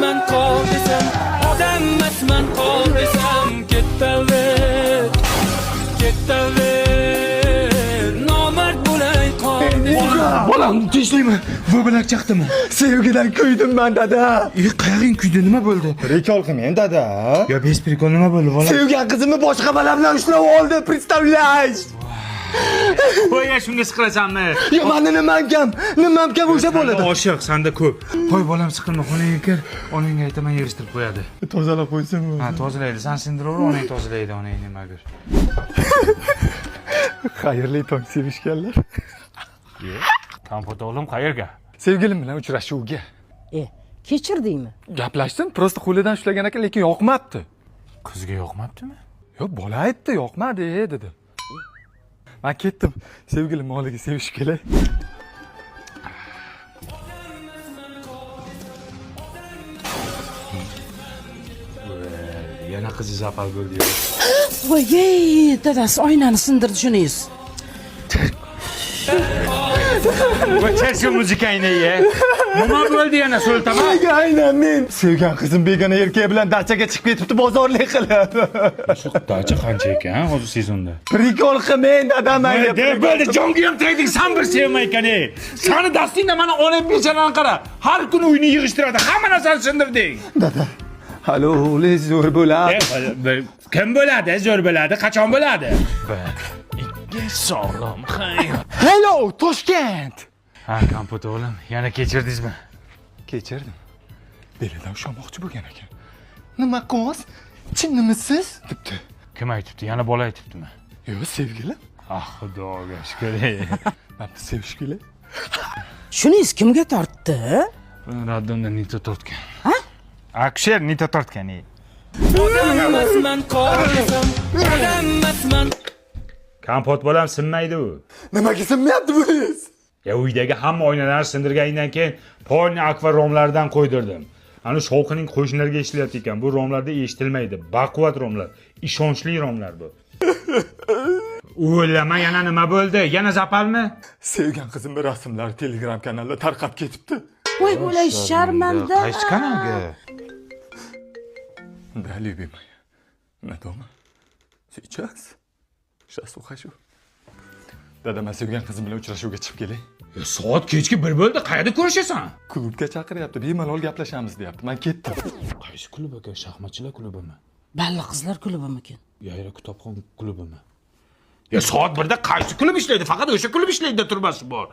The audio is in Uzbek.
emasman qol desam, odam emasman qol desam, ketaver, ketaver, nomard bo'lay qol desam. Bolam tinchlikmi? Bu bilan chaqdimi? Sevgidan kuydim men dada. Qayerga kuydi? Nima bo'ldi? Prikol qilmang dada. Yo, bez prikol nima bo'ldi, bolam? Sevgan qizimni boshqa bola bilan ushlab oldi, представляешь? Qo'yga shunga siqilasanmi? Yo, meni nimam kam o'sha bo'ladi. Oshiq, senda ko'p. Qo'y bolam, siqilma, xonangga kir. Onangga aytaman, yig'ishtirib qo'yadi. Tozalab qo'ysam. Ha, tozalaydi. Sen sindiraver, onang tozalaydi, onang nimadir. Xayrli tong sevishganlar. Kompot o'g'lim qayerga? Sevgilim bilan uchrashuvga. Kechirdingmi? Gaplashdim, prosta qo'lidan ushlagan ekan, lekin yoqmabdi. Qizga yoqmabdimi? Yo, bola aytdi, yoqmadi dedi. Men ketdim, sevgilim oliga sevish kelay. Yana qizi zapal bo'ldi. Voy, dadasi oynani sindirdi shunisiz. Va cherchi muzikangni ye. Nima bo'ldi yana so'ltama? Aynan men. Sevgan qizim begona erkak bilan dachaga chiqib ketibdi, bozorlik qilib. Shu dacha qancha ekan hozir sezonda? Prikol qilmang dadam. Bo'ldi, jonga ham tegding, sen bir sevmay ekan. Seni dastingda mana ona bechalarni qara. Har kuni uyni yig'ishtiradi, hamma narsani sindirding. Dada. Halo, o'li zo'r bo'ladi. Kim bo'ladi? Zo'r bo'ladi, qachon bo'ladi? Sog'lom, xayr. Hello, Toshkent. Ha, kompot o'g'lim, yana kechirdingizmi? Kechirdim. Belidan ushlamoqchi bo'lgan ekan. Nima qiz? Chinnimisiz? debdi. Kim aytibdi? Yana bola aytibdimi? Yo'q, sevgilim. Ah, xudoga shukr. Men sevish kelay. Shunisiz kimga tortdi? Raddonda nita tortgan. Ha? Aksher nita tortgan. Odam emasman qol desam, odam emasman. Kompot bolam sinmaydi u. Nimaga sinmayapti buningiz? Ya uydagi hamma oynalarni sindirgandan keyin polni akva romlardan qo'ydirdim. Ana shovqining qo'shnilarga ishlayapti ekan. Bu romlarda eshitilmaydi. Baquvvat romlar, ishonchli romlar bu. O'ylama, yana nima bo'ldi? Yana zapalmi? Sevgan qizimning rasmlari Telegram kanalida tarqab ketibdi. Voy, bo'lay sharmanda. Qaysi kanalga? Да, любимая. На дома? Сейчас? Сейчас ухожу. Dada, men sevgan qizim bilan uchrashuvga chiqib kelay. Soat kechki 1 bo'ldi. Qayerda ko'rishasan? Klubga chaqiryapti, bemalol gaplashamiz deyapti. Men ketdim. Qaysi klub aka? Shaxmatchilar klubimi? Balla qizlar klubimikin? Yayra kitobxon klubimi? Ya soat 1da qaysi klub ishlaydi? Faqat o'sha klub ishlaydi, turmasi bor.